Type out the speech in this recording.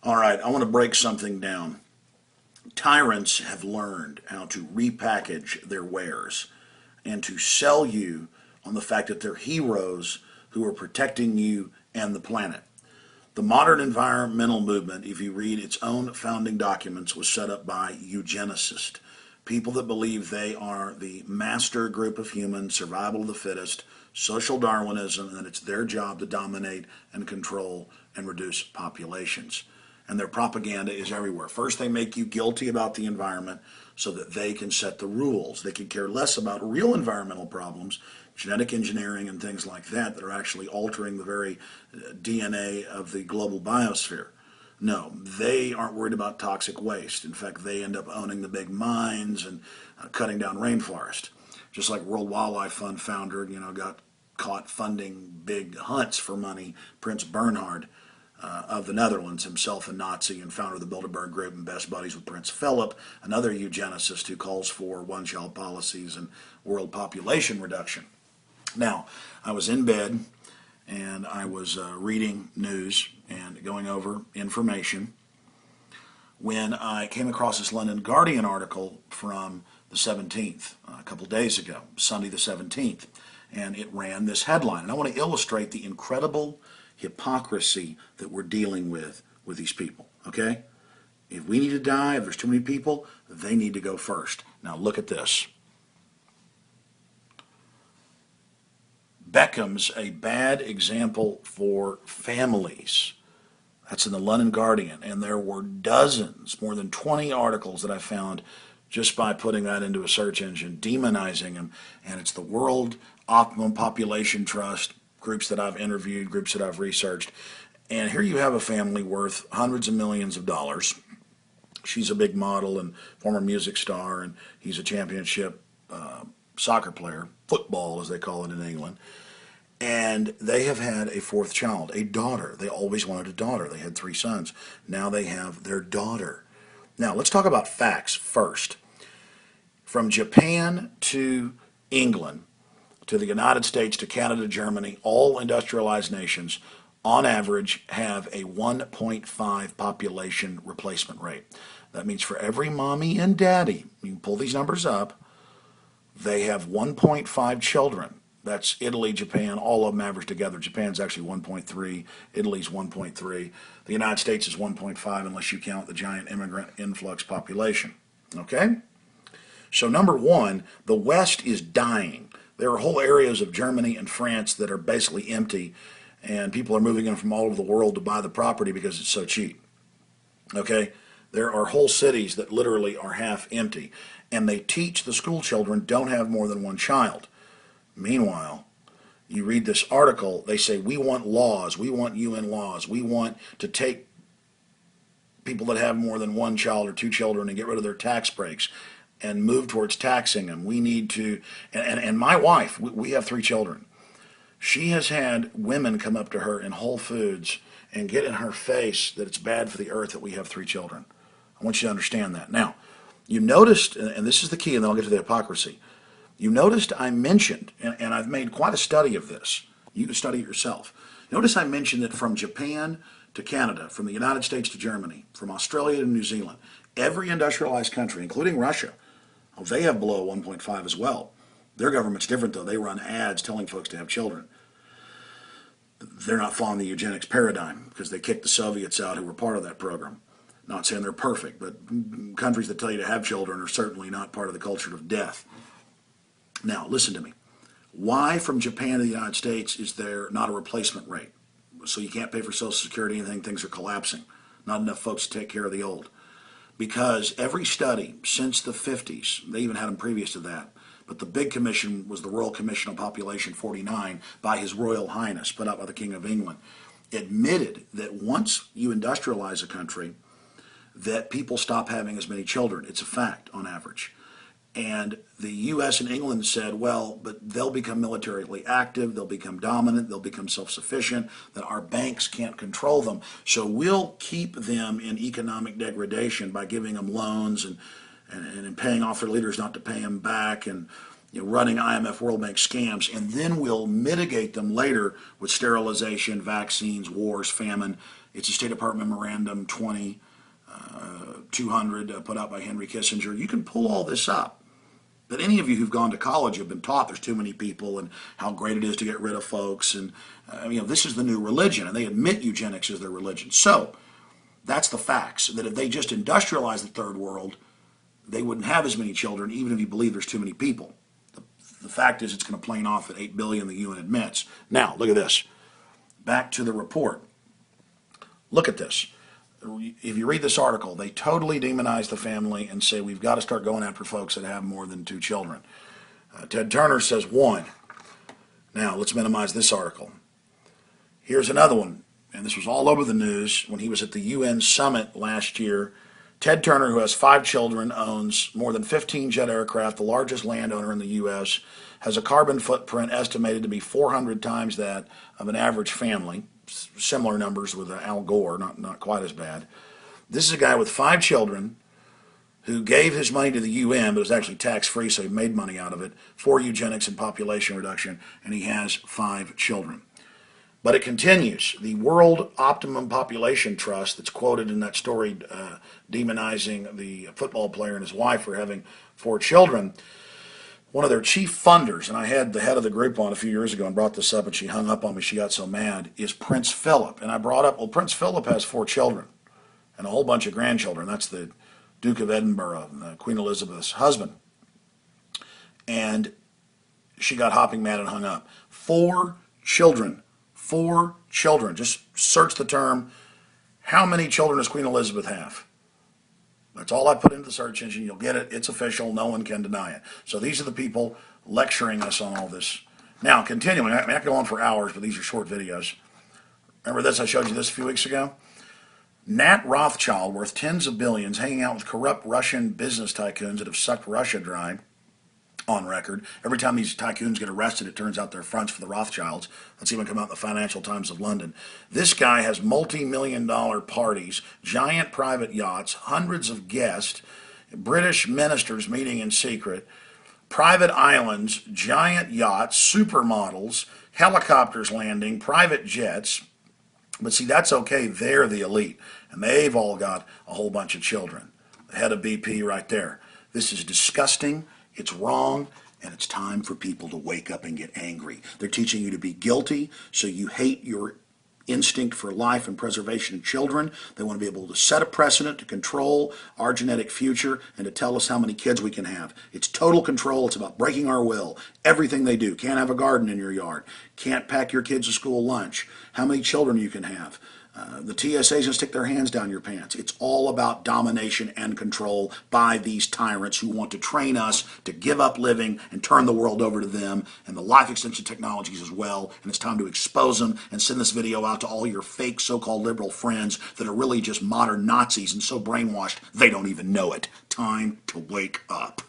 All right, I want to break something down. Tyrants have learned how to repackage their wares and to sell you on the fact that they're heroes who are protecting you and the planet. The modern environmental movement, if you read its own founding documents, was set up by eugenicists, people that believe they are the master group of humans, survival of the fittest, social Darwinism, and that it's their job to dominate and control and reduce populations. And their propaganda is everywhere. First, they make you guilty about the environment so that they can set the rules. They could care less about real environmental problems, genetic engineering and things like that, that are actually altering the very DNA of the global biosphere. No, they aren't worried about toxic waste. In fact, they end up owning the big mines and cutting down rainforest. Just like World Wildlife Fund founder, got caught funding big hunts for money, Prince Bernhard of the Netherlands, himself a Nazi and founder of the Bilderberg Group and best buddies with Prince Philip, another eugenicist who calls for one-child policies and world population reduction. Now, I was in bed and I was reading news and going over information when I came across this London Guardian article from the 17th, a couple days ago, Sunday the 17th, and it ran this headline. And I want to illustrate the incredible hypocrisy that we're dealing with these people, okay? If we need to die, if there's too many people, they need to go first. Now look at this. Beckham's a bad example for families. That's in the London Guardian, and there were dozens, more than 20 articles that I found just by putting that into a search engine, demonizing him. And it's the World Optimum Population Trust, groups that I've interviewed, groups that I've researched. And here you have a family worth hundreds of millions of dollars. She's a big model and former music star, and he's a championship soccer player, football as they call it in England. And they have had a fourth child, a daughter. They always wanted a daughter. They had 3 sons. Now they have their daughter. Now let's talk about facts first. From Japan to England, to the United States, to Canada, Germany, all industrialized nations, on average, have a 1.5 population replacement rate. That means for every mommy and daddy, you can pull these numbers up, they have 1.5 children. That's Italy, Japan, all of them average together. Japan's actually 1.3, Italy's 1.3. The United States is 1.5 unless you count the giant immigrant influx population. Okay? So number one, the West is dying. There are whole areas of Germany and France that are basically empty, and people are moving in from all over the world to buy the property because it's so cheap. Okay? There are whole cities that literally are half empty, and they teach the school children don't have more than one child. Meanwhile, you read this article, they say, we want laws, we want UN laws, we want to take people that have more than one child or 2 children and get rid of their tax breaks and move towards taxing them. We need to, and my wife, we have 3 children. She has had women come up to her in Whole Foods and get in her face that it's bad for the earth that we have 3 children. I want you to understand that. Now, you noticed, and this is the key, and then I'll get to the hypocrisy. You noticed I mentioned, and I've made quite a study of this. You can study it yourself. Notice I mentioned that from Japan to Canada, from the United States to Germany, from Australia to New Zealand, every industrialized country, including Russia, they have below 1.5 as well. Their government's different, though. They run ads telling folks to have children. They're not following the eugenics paradigm because they kicked the Soviets out who were part of that program. Not saying they're perfect, but countries that tell you to have children are certainly not part of the culture of death. Now, listen to me. Why from Japan to the United States is there not a replacement rate? So you can't pay for Social Security, anything, things are collapsing. Not enough folks to take care of the old. Because every study since the 50s, they even had them previous to that, but the big commission was the Royal Commission on Population 49 by His Royal Highness, put out by the King of England, admitted that once you industrialize a country, that people stop having as many children. It's a fact on average. And the U.S. and England said, well, but they'll become militarily active, they'll become dominant, they'll become self-sufficient, that our banks can't control them. So we'll keep them in economic degradation by giving them loans and paying off their leaders not to pay them back and running IMF World Bank scams, and then we'll mitigate them later with sterilization, vaccines, wars, famine. It's a State Department Memorandum 200 put out by Henry Kissinger. You can pull all this up. But any of you who've gone to college have been taught there's too many people and how great it is to get rid of folks. And this is the new religion, and they admit eugenics is their religion. So that's the facts, that if they just industrialize the third world, they wouldn't have as many children, even if you believe there's too many people. The fact is it's going to plane off at 8 billion the UN admits. Now, look at this. Back to the report. Look at this. If you read this article, they totally demonize the family and say we've got to start going after folks that have more than 2 children. Ted Turner says 1. Now, let's minimize this article. Here's another one, and this was all over the news when he was at the UN summit last year. Ted Turner, who has 5 children, owns more than 15 jet aircraft, the largest landowner in the U.S., has a carbon footprint estimated to be 400 times that of an average family. Similar numbers with Al Gore, not quite as bad. This is a guy with 5 children who gave his money to the UN, but it was actually tax-free, so he made money out of it, for eugenics and population reduction, and he has 5 children. But it continues. The World Optimum Population Trust that's quoted in that story demonizing the football player and his wife for having 4 children, one of their chief funders, and I had the head of the group on a few years ago and brought this up, and she hung up on me. She got so mad, is Prince Philip. And I brought up, well, Prince Philip has 4 children and a whole bunch of grandchildren. That's the Duke of Edinburgh, Queen Elizabeth's husband. And she got hopping mad and hung up. 4 children. 4 children. Just search the term, how many children does Queen Elizabeth have? That's all I put into the search engine. You'll get it. It's official. No one can deny it. So these are the people lecturing us on all this. Now, continuing, I could go on for hours, but these are short videos. Remember this? I showed you this a few weeks ago. Nat Rothschild, worth tens of billions, hanging out with corrupt Russian business tycoons that have sucked Russia dry, on record. Every time these tycoons get arrested, it turns out they're fronts for the Rothschilds. That's even come out in the Financial Times of London. This guy has multi-million-dollar parties, giant private yachts, hundreds of guests, British ministers meeting in secret, private islands, giant yachts, supermodels, helicopters landing, private jets. But see, that's okay. They're the elite, and they've all got a whole bunch of children. The head of BP right there. This is disgusting. It's wrong, and it's time for people to wake up and get angry. They're teaching you to be guilty, so you hate your instinct for life and preservation of children. They want to be able to set a precedent to control our genetic future and to tell us how many kids we can have. It's total control. It's about breaking our will. Everything they do. Can't have a garden in your yard. Can't pack your kids a school lunch. How many children you can have. The TSA's going to stick their hands down your pants. It's all about domination and control by these tyrants who want to train us to give up living and turn the world over to them and the life extension technologies as well. And it's time to expose them and send this video out to all your fake so-called liberal friends that are really just modern Nazis and so brainwashed they don't even know it. Time to wake up.